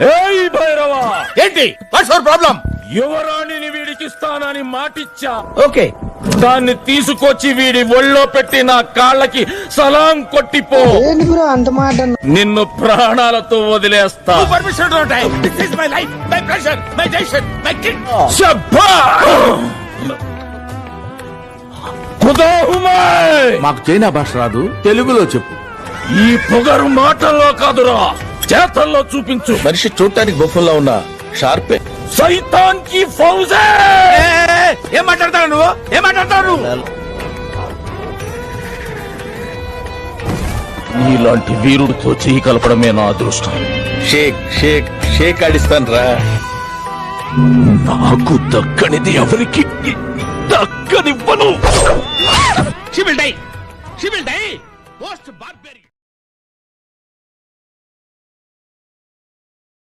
ఏయ్ భైరవా, ఏంటి what's your problem? యువరాణిని వీడికిస్తానని మాటిచ్చా. Okay, దాన్ని తీసుకొచ్చి వీడి ఒళ్ళో పెట్టి నా కాళ్ళకి సలాం కొట్టిపో. ఏంటి బ్రో అంత మాట అన్నావ్? నిన్ను ప్రాణాలతో వదిలేస్తా. Permission don't time. This is my life, my pressure, my decision, my kid. మాకు చైనా భాష రాదు, తెలుగులో చెప్పు. ఈ పొగరు మాటల్లో కాదురా, చేతల్లో చూపించు. మనిషి చూడటానికి బొమ్మలా ఉన్నా షార్పే. సైతాన్ కి ఫౌజే. ఏం మాట్లాడతావు నువ్వు? ఏం మాట్లాడతావు? నీలాంటి వీరుడితో చేయి కలపడమే నా అదృష్టం. షేక్ షేక్ షేక్ ఆడిస్తాను రా. నాకు దక్కనిది ఎవరికి దక్కనివ్వను. She will die. She will die. Most barbarian.